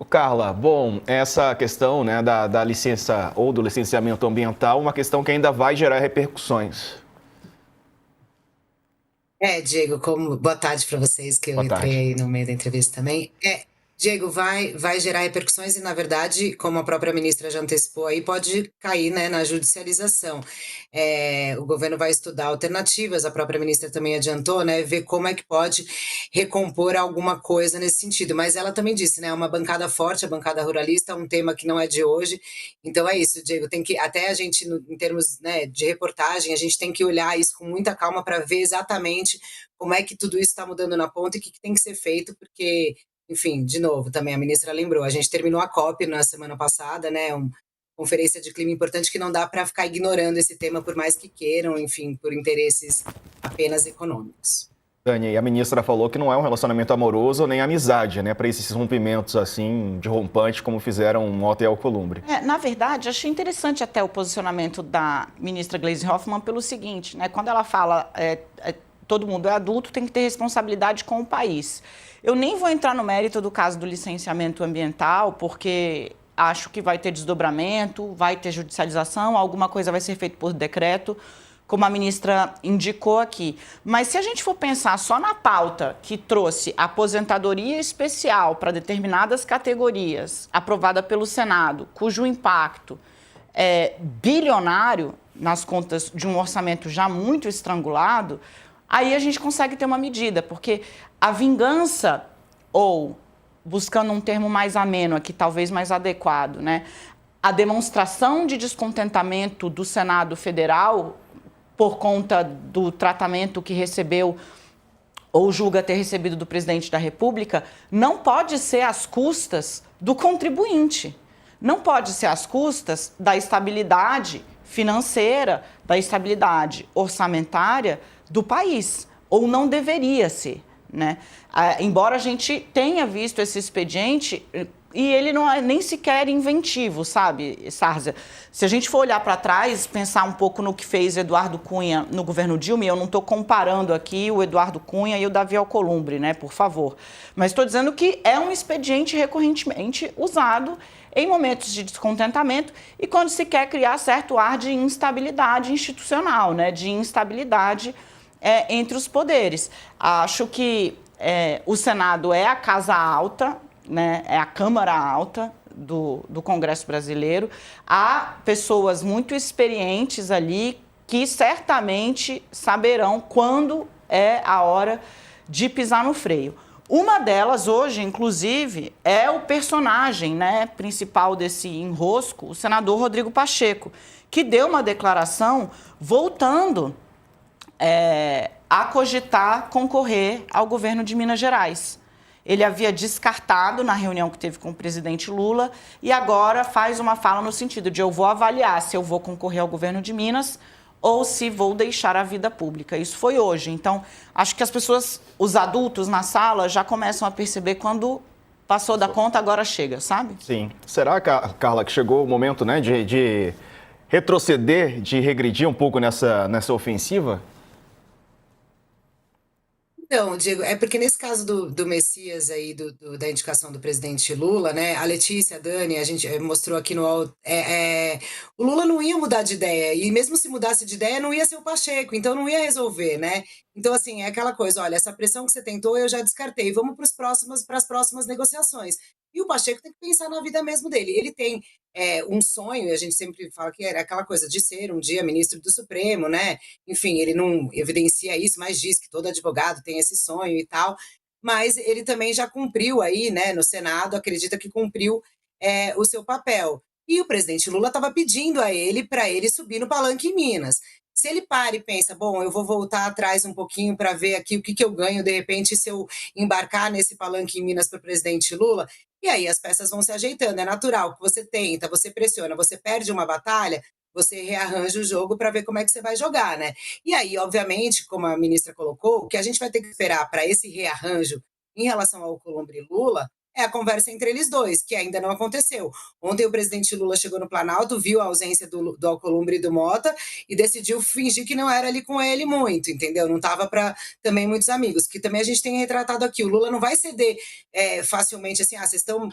Carla, bom, essa questão, né, da licença ou do licenciamento ambiental, uma questão que ainda vai gerar repercussões. Diego, boa tarde para vocês, que eu Boa entrei tarde. aí no meio da entrevista também. Diego, vai gerar repercussões e, na verdade, como a própria ministra já antecipou aí, pode cair, né, na judicialização. O governo vai estudar alternativas, a própria ministra também adiantou, né, ver como é que pode recompor alguma coisa nesse sentido. Mas ela também disse, né, uma bancada forte, a bancada ruralista, é um tema que não é de hoje. Então é isso, Diego, tem que, até a gente, em termos, né, de reportagem, a gente tem que olhar isso com muita calma para ver exatamente como é que tudo isso está mudando na ponta e o que tem que ser feito, porque, enfim, de novo, também a ministra lembrou, a gente terminou a COP na semana passada, né, uma conferência de clima importante que não dá para ficar ignorando esse tema por mais que queiram, enfim, por interesses apenas econômicos. Tânia, e a ministra falou que não é um relacionamento amoroso nem amizade, né, para esses rompimentos assim, de rompante, como fizeram no Hotel Alcolumbre. Na verdade, achei interessante até o posicionamento da ministra Gleisi Hoffmann pelo seguinte, né, quando ela fala todo mundo é adulto, tem que ter responsabilidade com o país. Eu nem vou entrar no mérito do caso do licenciamento ambiental, porque acho que vai ter desdobramento, vai ter judicialização, alguma coisa vai ser feita por decreto, como a ministra indicou aqui. Mas se a gente for pensar só na pauta que trouxe aposentadoria especial para determinadas categorias, aprovada pelo Senado, cujo impacto é bilionário nas contas de um orçamento já muito estrangulado, aí a gente consegue ter uma medida, porque a vingança, ou, buscando um termo mais ameno aqui, talvez mais adequado, né, a demonstração de descontentamento do Senado Federal por conta do tratamento que recebeu ou julga ter recebido do presidente da República, não pode ser às custas do contribuinte. Não pode ser às custas da estabilidade financeira, da estabilidade orçamentária do país. Ou não deveria ser, né? Embora a gente tenha visto esse expediente, e ele não é nem sequer inventivo, sabe, Sárzia? Se a gente for olhar para trás, pensar um pouco no que fez Eduardo Cunha no governo Dilma, e eu não estou comparando aqui o Eduardo Cunha e o Davi Alcolumbre, né, por favor. Mas estou dizendo que é um expediente recorrentemente usado em momentos de descontentamento e quando se quer criar certo ar de instabilidade institucional, né, de instabilidade entre os poderes. Acho que o Senado é a casa alta, né, é a Câmara Alta do Congresso Brasileiro. Há pessoas muito experientes ali que certamente saberão quando é a hora de pisar no freio. Uma delas hoje, inclusive, é o personagem, né, principal desse enrosco, o senador Rodrigo Pacheco, que deu uma declaração voltando a cogitar concorrer ao governo de Minas Gerais. Ele havia descartado na reunião que teve com o presidente Lula e agora faz uma fala no sentido de eu vou avaliar se eu vou concorrer ao governo de Minas ou se vou deixar a vida pública. Isso foi hoje. Então, acho que as pessoas, os adultos na sala, já começam a perceber quando passou da conta, agora chega, sabe? Sim. Será, Carla, que chegou o momento, né, de retroceder, de regredir um pouco nessa ofensiva? Não, Diego, é porque nesse caso do Messias aí, da indicação do presidente Lula, né, a Letícia, a Dani, a gente mostrou aqui no o Lula não ia mudar de ideia, e mesmo se mudasse de ideia, não ia ser o Pacheco, então não ia resolver, né? Então, assim, é aquela coisa, olha, essa pressão que você tentou, eu já descartei, vamos para as próximas negociações. E o Pacheco tem que pensar na vida mesmo dele. Ele tem um sonho, e a gente sempre fala que era aquela coisa de ser um dia ministro do Supremo, né? Enfim, ele não evidencia isso, mas diz que todo advogado tem esse sonho e tal. Mas ele também já cumpriu aí, né, no Senado, acredita que cumpriu o seu papel. E o presidente Lula estava pedindo a ele para ele subir no palanque em Minas. Se ele para e pensa, bom, eu vou voltar atrás um pouquinho para ver aqui o que eu ganho, de repente, se eu embarcar nesse palanque em Minas para o presidente Lula, e aí as peças vão se ajeitando. É natural que você tenta, você pressiona, você perde uma batalha, você rearranja o jogo para ver como é que você vai jogar, né? E aí, obviamente, como a ministra colocou, o que a gente vai ter que esperar para esse rearranjo em relação ao Alcolumbre e Lula é a conversa entre eles dois, que ainda não aconteceu. Ontem o presidente Lula chegou no Planalto, viu a ausência do Alcolumbre e do Mota e decidiu fingir que não era ali com ele muito, entendeu? Não estava para também muitos amigos, que também a gente tem retratado aqui. O Lula não vai ceder facilmente assim, vocês estão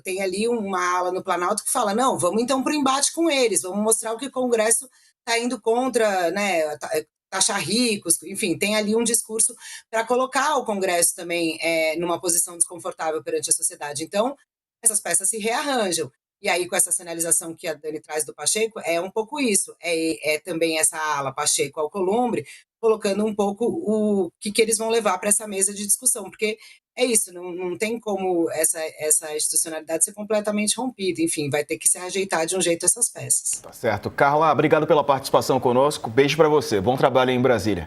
tem ali uma ala no Planalto que fala, não, vamos então para o embate com eles, vamos mostrar o que o Congresso está indo contra, né, taxar ricos, enfim, tem ali um discurso para colocar o Congresso também numa posição desconfortável perante a sociedade. Então, essas peças se rearranjam. E aí, com essa sinalização que a Dani traz do Pacheco, é um pouco isso. É também essa ala Pacheco-Alcolumbre, colocando um pouco o que eles vão levar para essa mesa de discussão. Porque é isso, não tem como essa institucionalidade ser completamente rompida. Enfim, vai ter que se ajeitar de um jeito essas peças. Tá certo. Carla, obrigado pela participação conosco. Beijo para você. Bom trabalho aí em Brasília.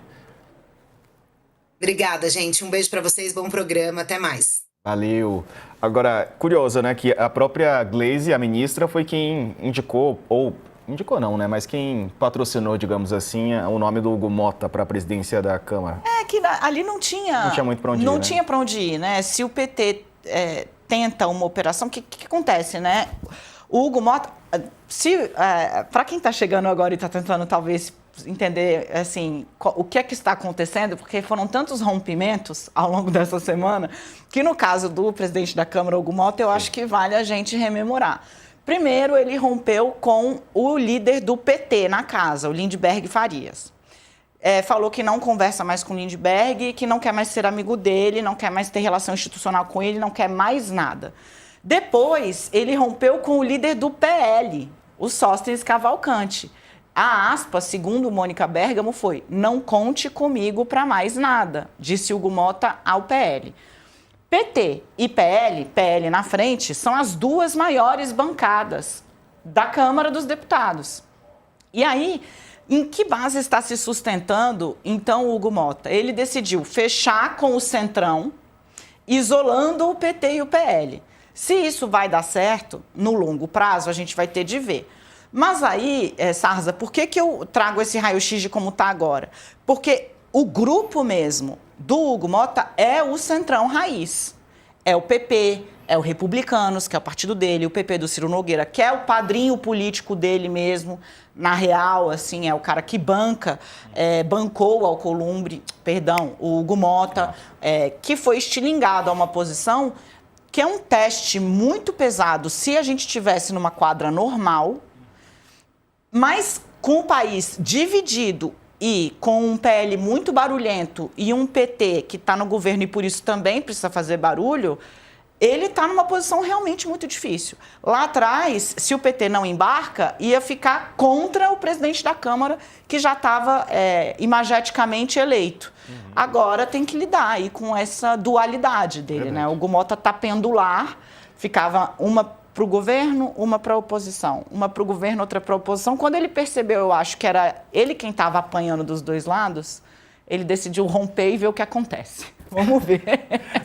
Obrigada, gente. Um beijo para vocês. Bom programa. Até mais. Valeu. Agora, curioso, né, que a própria Gleisi, a ministra, foi quem indicou, ou indicou não, né, mas quem patrocinou, digamos assim, o nome do Hugo Motta para a presidência da Câmara. Que ali não tinha... Não tinha muito para onde ir, Não né? tinha para onde ir, né? Se o PT tenta uma operação, o que acontece, né? O Hugo Motta, para quem está chegando agora e está tentando talvez entender assim o que é que está acontecendo, porque foram tantos rompimentos ao longo dessa semana, que no caso do presidente da Câmara, Hugo Motta, eu acho que vale a gente rememorar. Primeiro, ele rompeu com o líder do PT na casa, o Lindbergh Farias. Falou que não conversa mais com o Lindbergh, que não quer mais ser amigo dele, não quer mais ter relação institucional com ele, não quer mais nada. Depois, ele rompeu com o líder do PL, o Sóstenes Cavalcante. A aspa, segundo Mônica Bergamo, foi: não conte comigo para mais nada, disse Hugo Motta ao PL. PT e PL na frente, são as duas maiores bancadas da Câmara dos Deputados. E aí, em que base está se sustentando, então, o Hugo Motta? Ele decidiu fechar com o Centrão, isolando o PT e o PL. Se isso vai dar certo, no longo prazo, a gente vai ter de ver. Mas aí, Sarza, por que eu trago esse raio-x de como está agora? Porque o grupo mesmo do Hugo Motta é o Centrão Raiz. É o PP, é o Republicanos, que é o partido dele, o PP do Ciro Nogueira, que é o padrinho político dele mesmo, na real, assim, é o cara que bancou o Alcolumbre, o Hugo Motta, que foi estilingado a uma posição que é um teste muito pesado se a gente estivesse numa quadra normal, mas com o país dividido e com um PL muito barulhento e um PT que está no governo e por isso também precisa fazer barulho, ele está numa posição realmente muito difícil. Lá atrás, se o PT não embarca, ia ficar contra o presidente da Câmara, que já estava imageticamente eleito. Agora tem que lidar aí com essa dualidade dele, né? O Hugo Motta está pendular, ficava uma para o governo, uma para a oposição. Uma para o governo, outra para a oposição. Quando ele percebeu, eu acho que era ele quem estava apanhando dos dois lados, ele decidiu romper e ver o que acontece. Vamos ver.